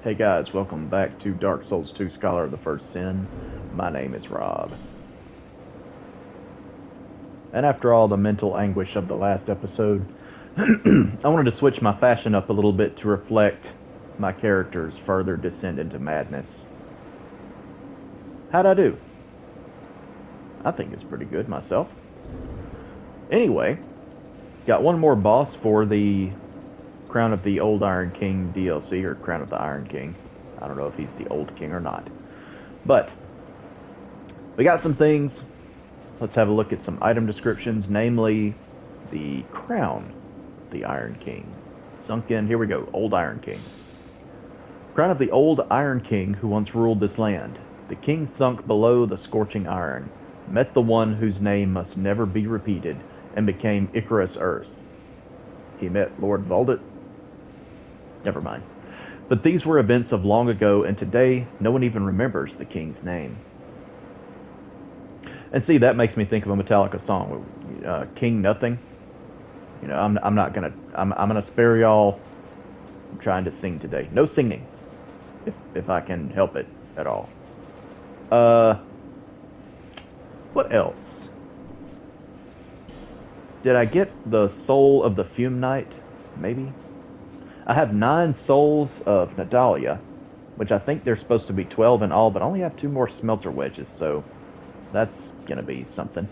Hey guys, welcome back to Dark Souls 2 Scholar of the First Sin. My name is Rob. And after all the mental anguish of the last episode, I wanted to switch my fashion up a little bit to reflect my character's further descent into madness. How'd I do? I think it's pretty good myself. Anyway, got one more boss for the Crown of the Old Iron King DLC, or Crown of the Iron King. I don't know if he's the Old King or not. But, we got some things. Let's have a look at some item descriptions, namely the Crown of the Iron King. Sunk in, here we go, Old Iron King. Crown of the Old Iron King who once ruled this land. The king sunk below the scorching iron, met the one whose name must never be repeated, and became Icarus Earth. He met Lord Voldit. Never mind. But these were events of long ago, and today no one even remembers the king's name. And see, that makes me think of a Metallica song, King Nothing. You know, I'm not gonna I'm gonna spare y'all. I'm trying to sing today. No singing, if I can help it at all. Uh, what else? Did I get the soul of the Fume Knight? Maybe. I have 9 souls of Nadalia, which I think there's supposed to be 12 in all, but I only have 2 more smelter wedges, so that's gonna be something.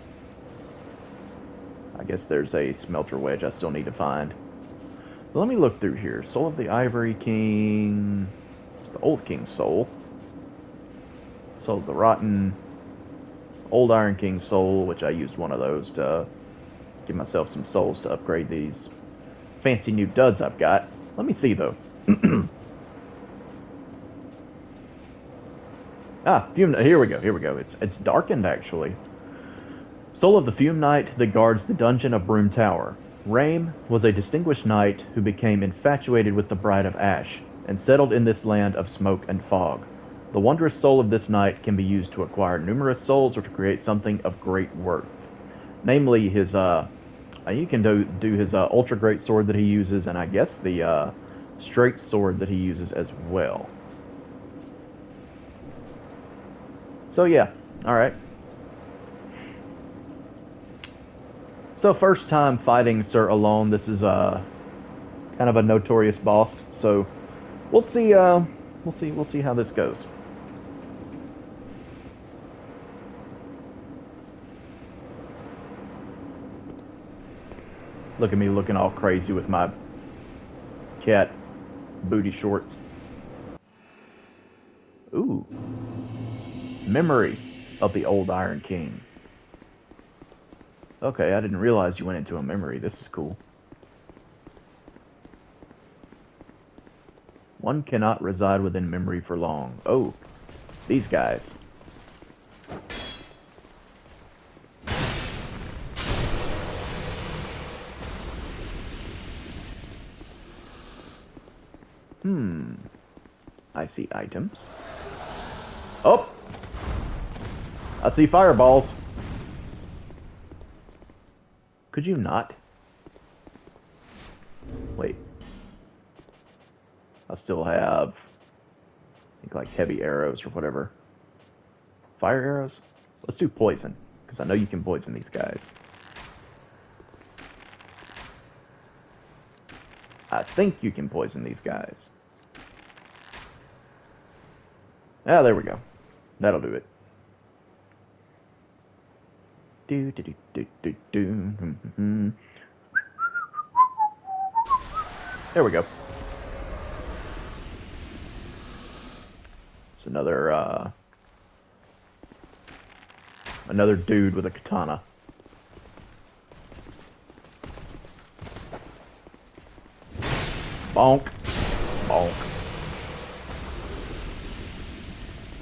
I guess there's a smelter wedge I still need to find. So let me look through here. Soul of the Ivory King. It's the Old King's soul. Soul of the Rotten. Old Iron King soul, which I used one of those to give myself some souls to upgrade these fancy new duds I've got. Let me see, though. Fume. Here we go. Here we go. It's darkened, actually. Soul of the Fume Knight that guards the dungeon of Broom Tower. Rame was a distinguished knight who became infatuated with the Bride of Ash and settled in this land of smoke and fog. The wondrous soul of this knight can be used to acquire numerous souls or to create something of great worth. Namely, his you can do his ultra great sword that he uses, and I guess the straight sword that he uses as well. So yeah, all right. So first time fighting Sir Alone. This is kind of a notorious boss. So we'll see. We'll see how this goes. Look at me looking all crazy with my cat booty shorts. Ooh. Memory of the Old Iron King. Okay, I didn't realize you went into a memory. This is cool. One cannot reside within memory for long. Oh, these guys. I see items. Oh! I see fireballs. Could you not? Wait. I still have, I think, like heavy arrows or whatever. Fire arrows? Let's do poison, because I know you can poison these guys. I think you can poison these guys. Ah, there we go. That'll do it. Do do do do do do. There we go. It's another dude with a katana. Bonk, bonk.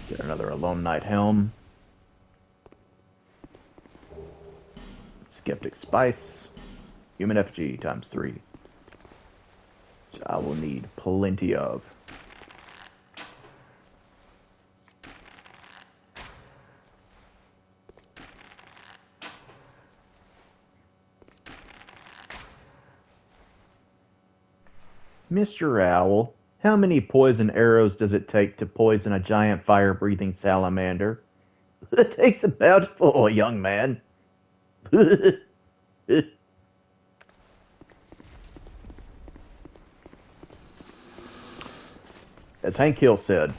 Get another Alone Knight helm. Skeptic Spice. Human effigy times 3. Which I will need plenty of. Mr. Owl, How many poison arrows does it take to poison a giant fire-breathing salamander? It takes about 4, young man. As Hank Hill said,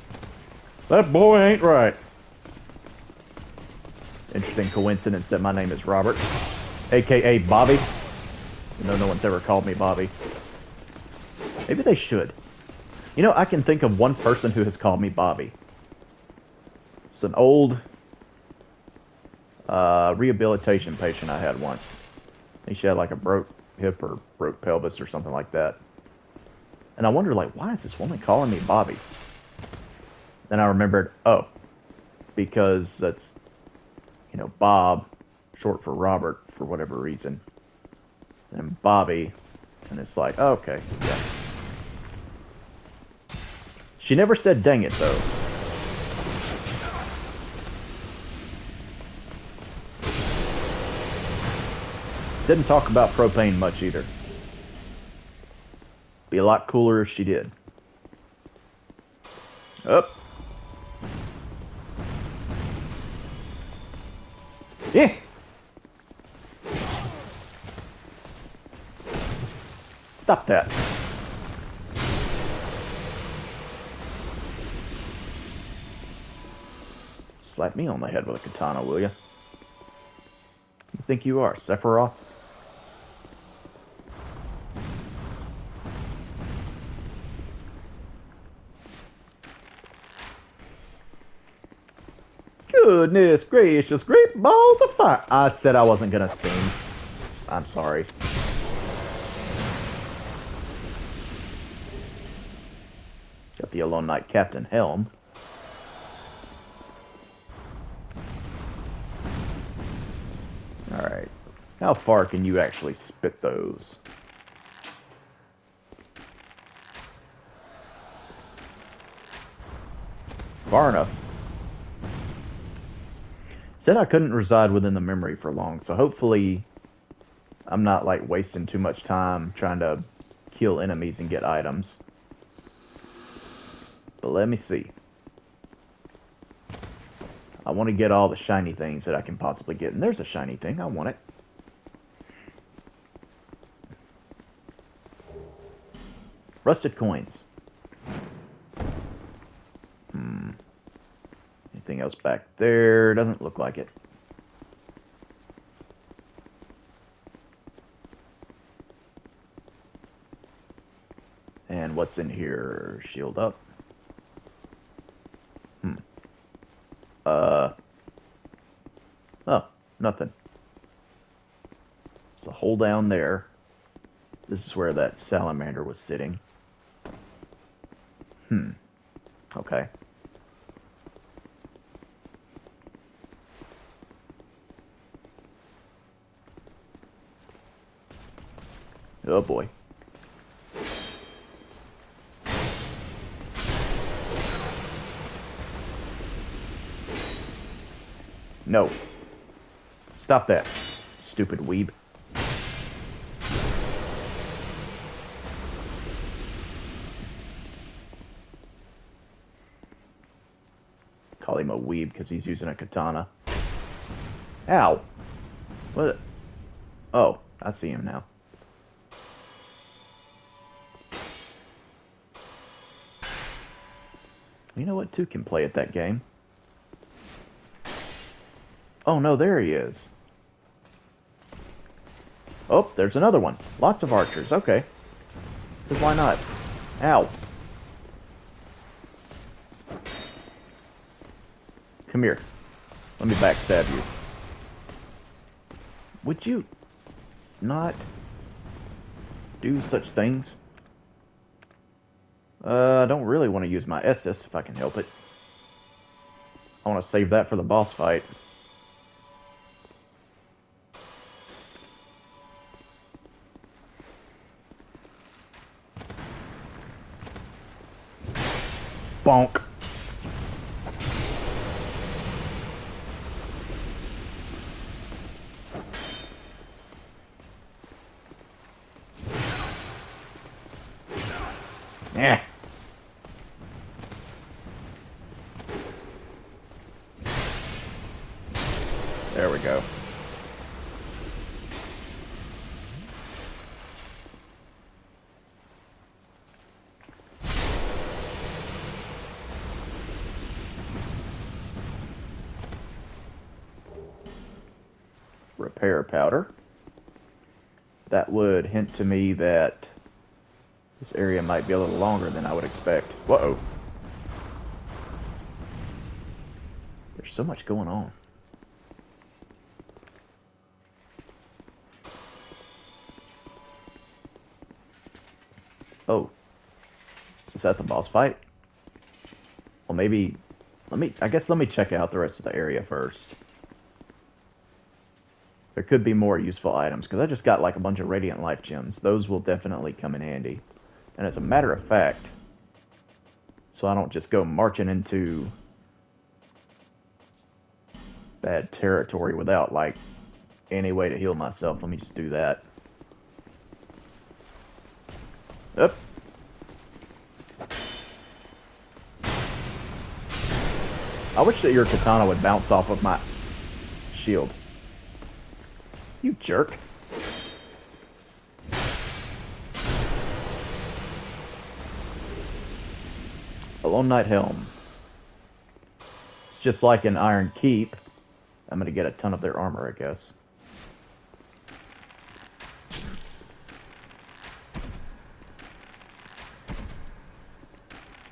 that boy ain't right. Interesting coincidence that my name is Robert, aka Bobby. No one's ever called me Bobby. Maybe they should. You know, I can think of one person who has called me Bobby. It's an old rehabilitation patient I had once. I think she had like a broke hip or broke pelvis or something like that. And I wondered, like, why is this woman calling me Bobby? Then I remembered, oh, because that's, you know, Bob, short for Robert, for whatever reason. And Bobby, and it's like, oh, okay, yeah. She never said dang it, though. Didn't talk about propane much either. Be a lot cooler if she did. Up. Yeah. Stop that. Slap me on the head with a katana, will you? You think you are, Sephiroth? Goodness gracious, great balls of fire. I said I wasn't gonna sing. I'm sorry. Got the Yellow Knight Captain Helm. Alright. How far can you actually spit those? Far enough. Said I couldn't reside within the memory for long, so hopefully I'm not like wasting too much time trying to kill enemies and get items. But let me see. I want to get all the shiny things that I can possibly get. And there's a shiny thing. I want it. Rusted coins. Anything else back there? Doesn't look like it. And what's in here? Shield up. Oh, nothing. There's a hole down there. This is where that salamander was sitting. Okay. Oh boy. No. Stop that, stupid weeb. Call him a weeb because he's using a katana. Ow! What? Oh, I see him now. You know what? Two can play at that game. Oh no, there he is. Oh, there's another one. Lots of archers. Okay. Because why not? Ow. Come here. Let me backstab you. Would you not do such things? I don't really want to use my Estus if I can help it. I want to save that for the boss fight. Bonk. Yeah. There we go. Repair powder. That would hint to me that this area might be a little longer than I would expect. Whoa. There's so much going on. Oh. Is that the boss fight? Well, maybe... let me check out the rest of the area first. There could be more useful items, because I just got like a bunch of Radiant Life Gems. Those will definitely come in handy. And as a matter of fact, so I don't just go marching into bad territory without like any way to heal myself, let me just do that. Up. I wish that your katana would bounce off of my shield. You jerk. A Lone Knight Helm. It's just like an Iron Keep. I'm going to get a ton of their armor, I guess.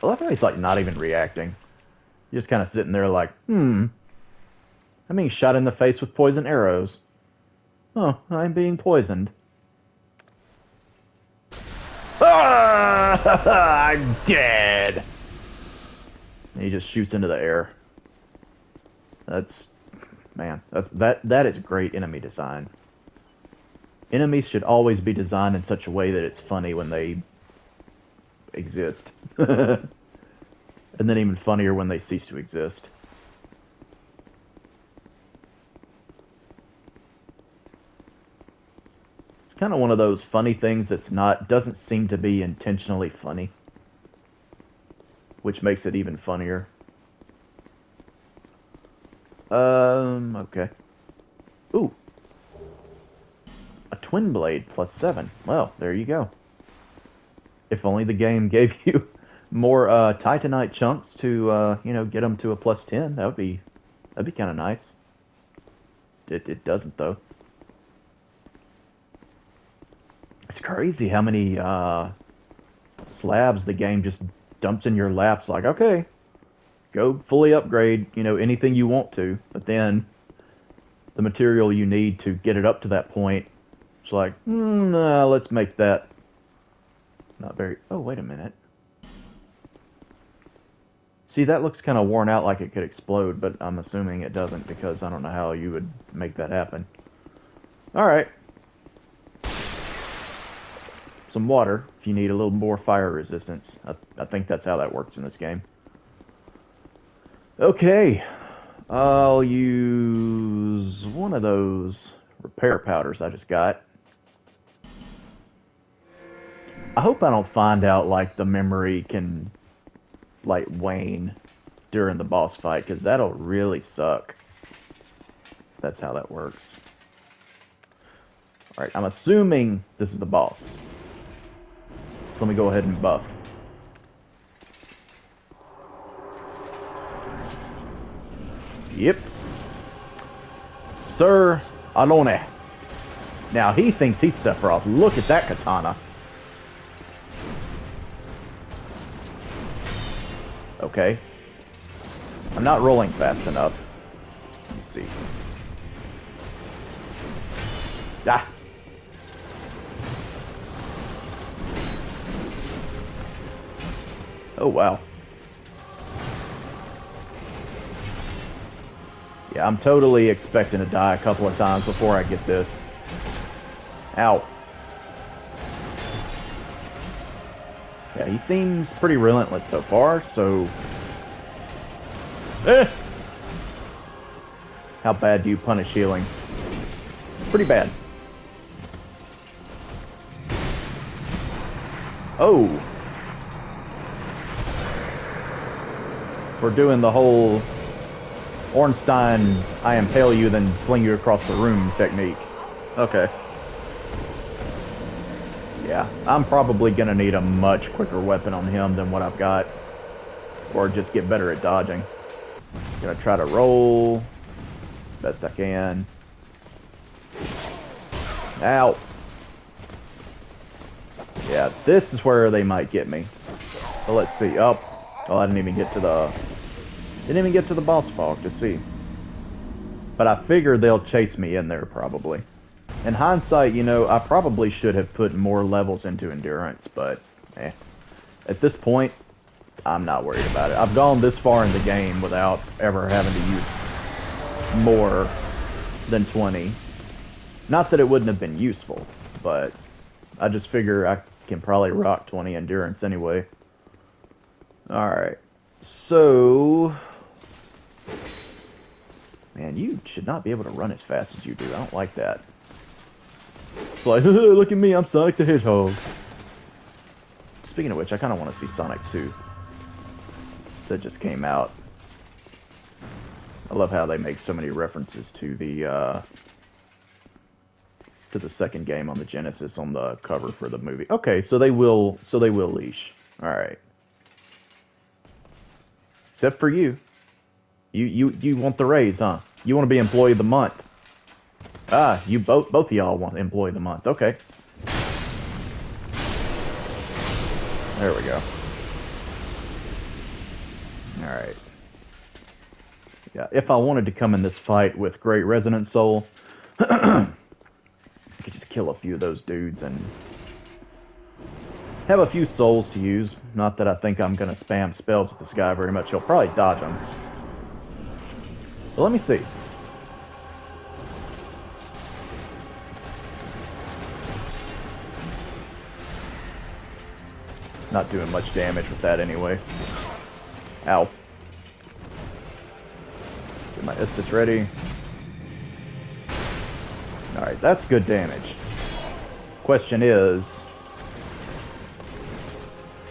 I love how he's like not even reacting. He's just kind of sitting there like, I'm being shot in the face with poison arrows. Oh, I'm being poisoned. Ah! I'm dead! And he just shoots into the air. That's... man, that is great enemy design. Enemies should always be designed in such a way that it's funny when they exist. And then even funnier when they cease to exist. It's kind of one of those funny things that's doesn't seem to be intentionally funny, which makes it even funnier. Okay. Ooh. A twin blade plus 7. Well, there you go. If only the game gave you more Titanite chunks to, get them to a plus 10. That'd be kind of nice. It doesn't though. It's crazy how many slabs the game just dumps in your laps. Like, okay, go fully upgrade, anything you want to, but then the material you need to get it up to that point, it's like, let's make that not very... oh, wait a minute. See, that looks kind of worn out like it could explode, but I'm assuming it doesn't because I don't know how you would make that happen. Alright. Some water if you need a little more fire resistance. I think that's how that works in this game. Okay. I'll use one of those repair powders I just got. I hope I don't find out, like, the memory can, like, wane during the boss fight, because that'll really suck. That's how that works. Alright, I'm assuming this is the boss. So let me go ahead and buff. Yep. Sir Alone. Now, he thinks he's Sephiroth. Look at that katana. Okay. I'm not rolling fast enough. Let's see. Ah! Oh, wow. Yeah, I'm totally expecting to die a couple of times before I get this. Ow. Yeah, he seems pretty relentless so far, so... How bad do you punish healing? Pretty bad. Oh! We're doing the whole Ornstein, I impale you, then sling you across the room technique. Okay. Yeah, I'm probably gonna need a much quicker weapon on him than what I've got. Or just get better at dodging. Gonna try to roll best I can. Ow. Yeah, this is where they might get me. So let's see. Oh, I didn't even get to the boss fog to see. But I figure they'll chase me in there probably. In hindsight, you know, I probably should have put more levels into endurance, but at this point, I'm not worried about it. I've gone this far in the game without ever having to use more than 20. Not that it wouldn't have been useful, but I just figure I can probably rock 20 endurance anyway. Alright, so... Man, you should not be able to run as fast as you do. I don't like that. It's like, look at me, I'm Sonic the Hedgehog. Speaking of which, I kind of want to see Sonic 2. That just came out. I love how they make so many references to the second game on the Genesis on the cover for the movie. Okay, so they will leash. All right. Except for you. You want the raise, huh? You want to be Employee of the Month. Ah, you both of y'all want Employee of the Month. Okay. There we go. Alright. Yeah, if I wanted to come in this fight with Great Resonant Soul, I could just kill a few of those dudes and have a few souls to use. Not that I think I'm going to spam spells at this guy very much. He'll probably dodge them. But let me see. Not doing much damage with that anyway. Ow. Get my Estus ready. Alright, that's good damage. Question is,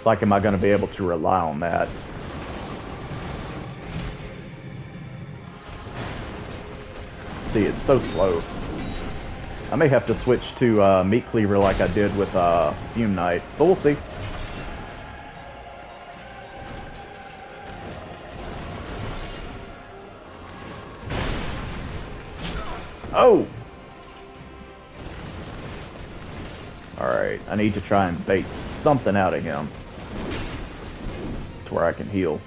like, am I going to be able to rely on that? See, it's so slow. I may have to switch to Meat Cleaver like I did with Fume Knight, but we'll see. Oh! Alright, I need to try and bait something out of him to where I can heal.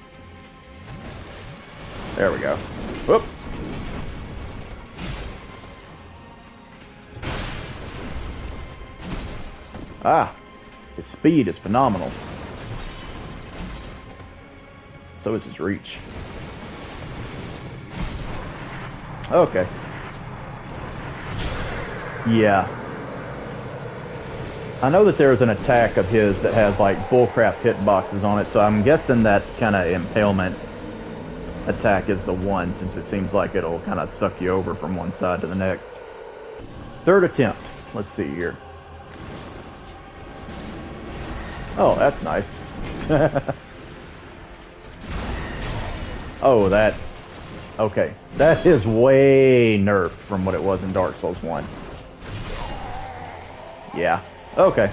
There we go. Whoop! Ah! His speed is phenomenal. So is his reach. Okay. Yeah. I know that there's an attack of his that has like bullcrap hitboxes on it, so I'm guessing that kind of impalement attack is the one, since it seems like it'll kind of suck you over from one side to the next. Third attempt. Let's see here. Oh, that's nice. Oh, that... Okay. That is way nerfed from what it was in Dark Souls 1. Yeah. Okay.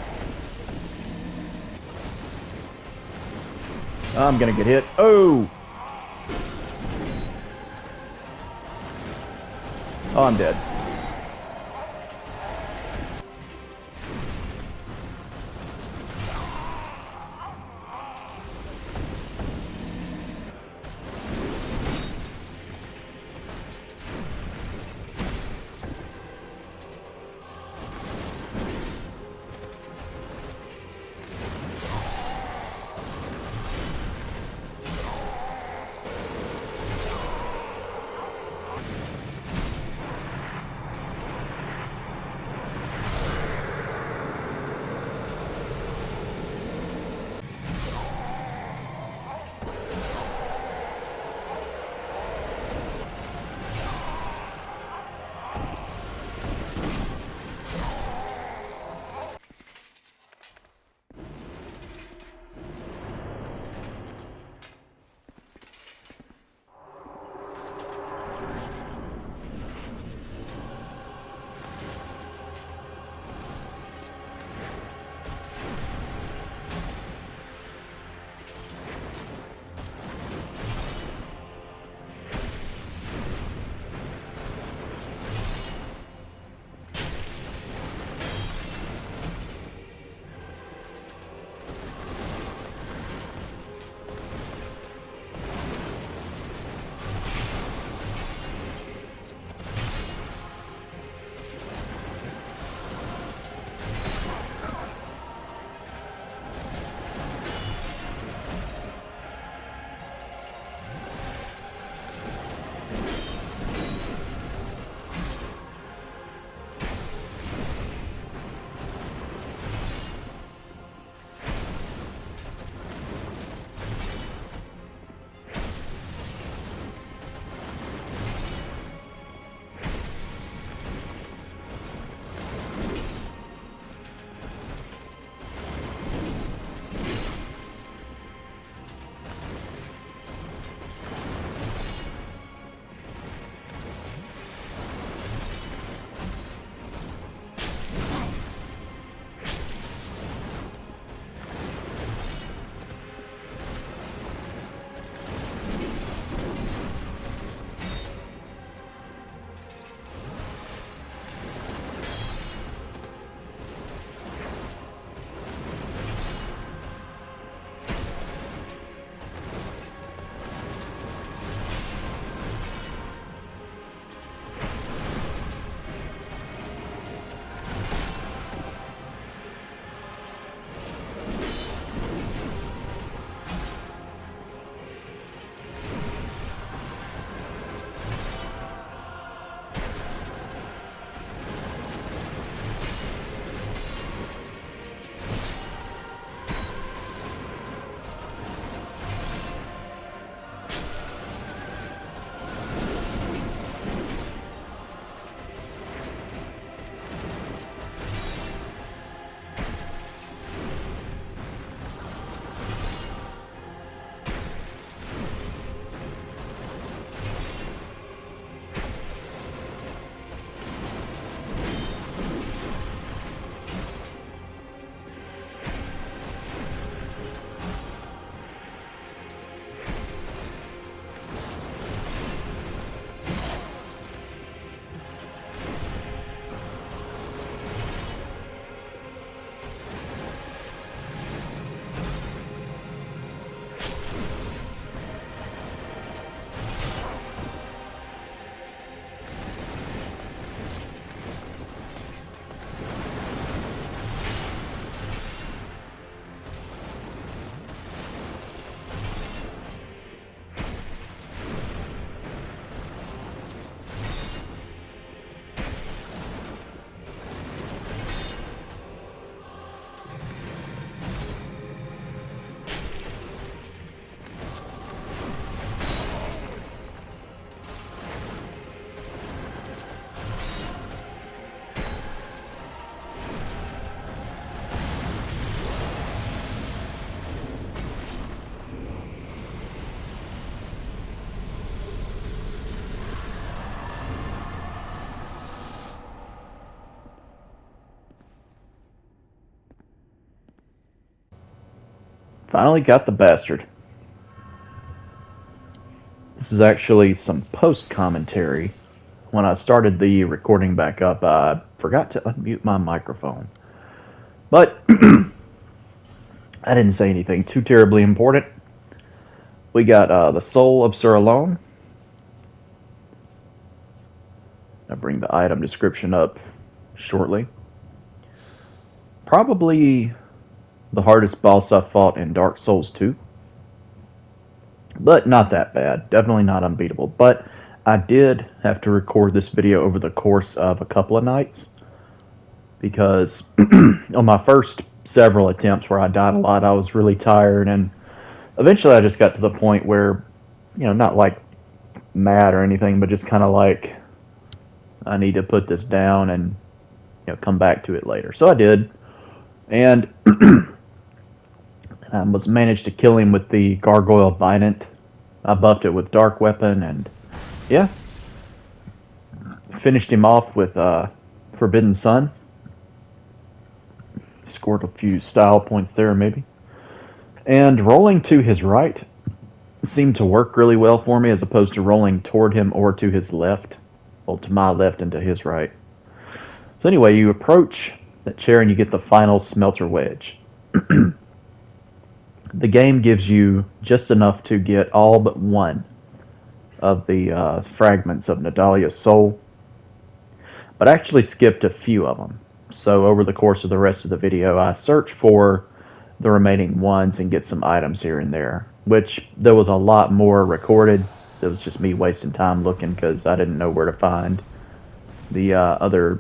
I'm gonna get hit. Oh! Oh, I'm dead. Finally got the bastard. This is actually some post-commentary. When I started the recording back up, I forgot to unmute my microphone. But I didn't say anything too terribly important. We got the Soul of Sir Alone. I'll bring the item description up shortly. Probably the hardest boss I've fought in Dark Souls 2. But not that bad. Definitely not unbeatable. But I did have to record this video over the course of a couple of nights. Because on my first several attempts where I died a lot, I was really tired. And eventually I just got to the point where, not like mad or anything, but just kind of like, I need to put this down and, come back to it later. So I did. And I managed to kill him with the Gargoyle Vidant. I buffed it with Dark Weapon, and yeah, finished him off with Forbidden Sun. Scored a few style points there, maybe. And rolling to his right seemed to work really well for me, as opposed to rolling toward him or to his left. Well, to my left and to his right. So anyway, you approach that chair and you get the final Smelter Wedge. The game gives you just enough to get all but one of the fragments of Nadalia's soul, but I actually skipped a few of them. So over the course of the rest of the video, I search for the remaining ones and get some items here and there, which there was a lot more recorded. It was just me wasting time looking because I didn't know where to find the other,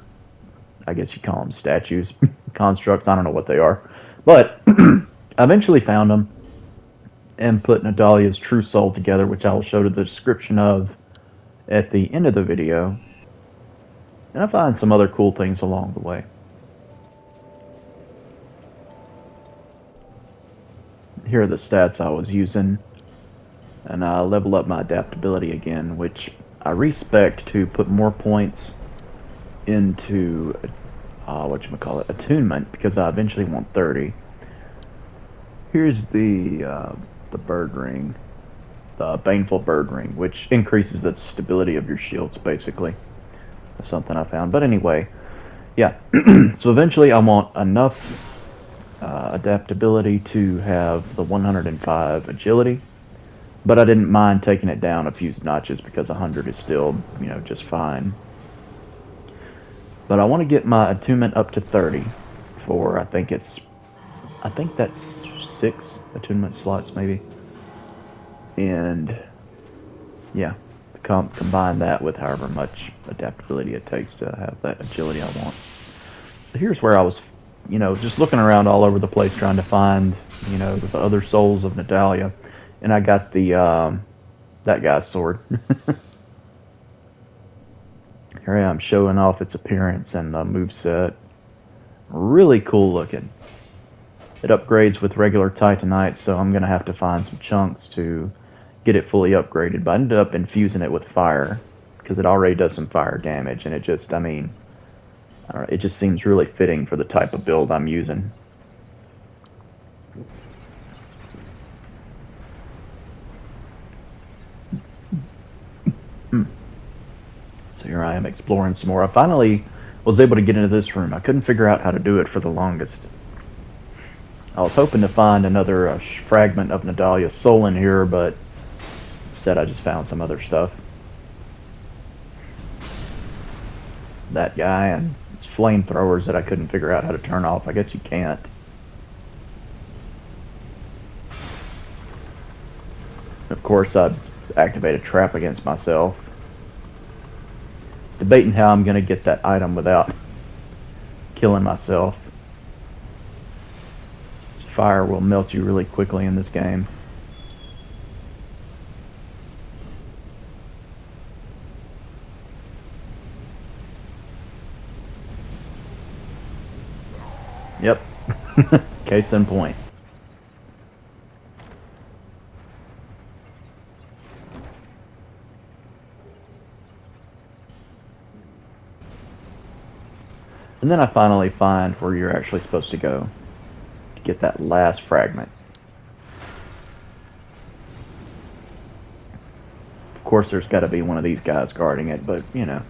I guess you call them statues, constructs, I don't know what they are. But I eventually found them and put Nadalia's true soul together, which I will show to the description of at the end of the video. And I find some other cool things along the way. Here are the stats I was using. And I level up my adaptability again, which I respect to put more points into attunement, because I eventually want 30. Here's the bird ring, the Baneful Bird Ring, which increases the stability of your shields, basically. That's something I found. But anyway, yeah. So eventually I want enough adaptability to have the 105 agility, but I didn't mind taking it down a few notches because 100 is still, just fine. But I want to get my attunement up to 30 for, I think that's 6 attunement slots maybe. And yeah, combine that with however much adaptability it takes to have that agility I want. So here's where I was, just looking around all over the place trying to find, the other souls of Nadalia. And I got the, that guy's sword. Here I am showing off its appearance and the moveset. Really cool looking. It upgrades with regular Titanite, so I'm going to have to find some chunks to get it fully upgraded. But I ended up infusing it with fire, because it already does some fire damage, and it just, I don't know, it just seems really fitting for the type of build I'm using. So here I am exploring some more. I finally was able to get into this room. I couldn't figure out how to do it for the longest. I was hoping to find another fragment of Nadalia's soul in here, but instead I just found some other stuff. That guy and his flamethrowers that I couldn't figure out how to turn off. I guess you can't. Of course, I'd activate a trap against myself. Debating how I'm going to get that item without killing myself. Fire will melt you really quickly in this game. Yep. Case in point. And then I finally find where you're actually supposed to go to get that last fragment. course, there's got to be one of these guys guarding it, but, you know.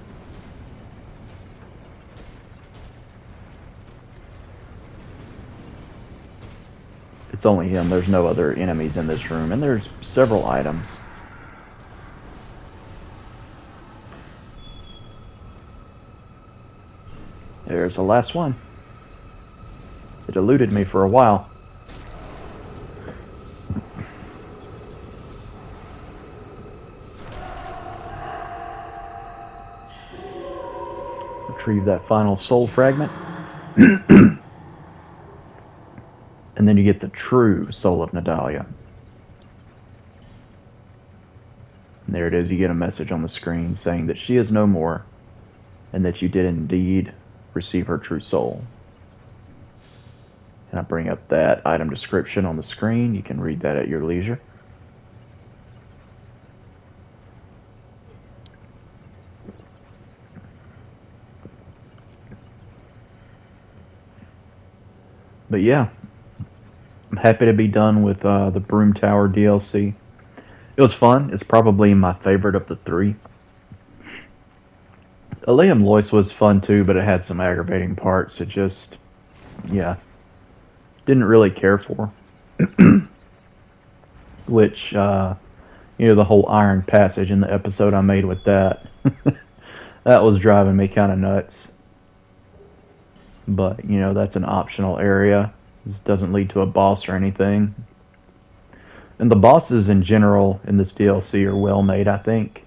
It's only him. There's no other enemies in this room, and there's several items. There's the last one. It eluded me for a while. Retrieve that final soul fragment. And then you get the true soul of Nadalia. And there it is. You get a message on the screen saying that she is no more, and that you did indeed receive her true soul. And I bring up that item description on the screen. You can read that at your leisure. But yeah, I'm happy to be done with the Broom Tower DLC. It was fun. It's probably my favorite of the three. Aleum Lois was fun too, but it had some aggravating parts. It just, yeah, didn't really care for. Which, the whole Iron Passage in the episode I made with that, that was driving me kind of nuts. But, that's an optional area. This doesn't lead to a boss or anything. And the bosses in general in this DLC are well made, I think.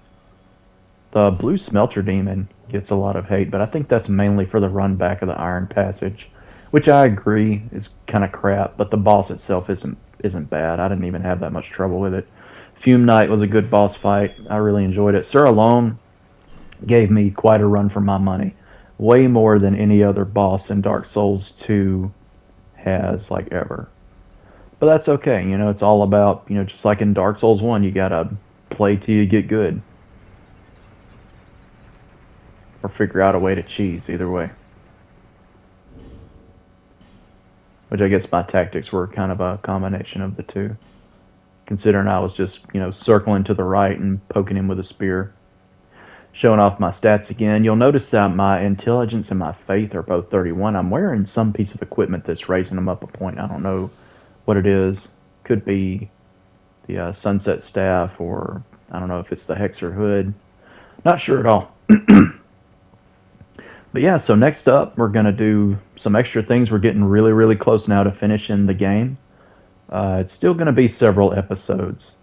The Blue Smelter Demon gets a lot of hate, but I think that's mainly for the run back of the Iron Passage, which I agree is kind of crap, but the boss itself isn't bad. I didn't even have that much trouble with it. Fume Knight was a good boss fight. I really enjoyed it. Sir Alone gave me quite a run for my money. Way more than any other boss in Dark Souls 2 has, ever. But that's okay, it's all about, just like in Dark Souls 1, you gotta play till you get good. Or figure out a way to cheese, either way. Which I guess my tactics were kind of a combination of the two. Considering I was just, circling to the right and poking him with a spear. Showing off my stats again. You'll notice that my intelligence and my faith are both 31. I'm wearing some piece of equipment that's raising them up a point. I don't know what it is. Could be the Sunset Staff, or I don't know if it's the Hexer Hood. Not sure at all. But yeah, so next up we're going to do some extra things. We're getting really, really close now to finishing the game. It's still going to be several episodes,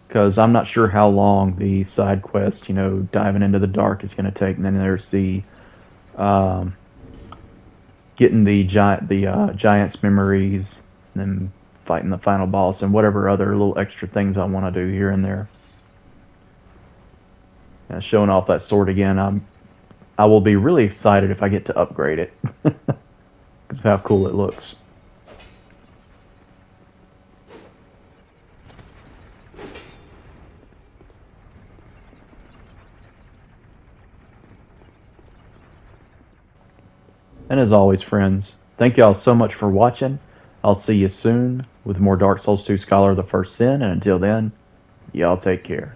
because I'm not sure how long the side quest, diving into the dark is going to take. And then there's the getting the giant's memories, and then fighting the final boss, and whatever other little extra things I want to do here and there. Showing off that sword again, I will be really excited if I get to upgrade it, because of how cool it looks. And as always, friends, thank y'all so much for watching. I'll see you soon with more Dark Souls 2 Scholar of the First Sin, and until then, y'all take care.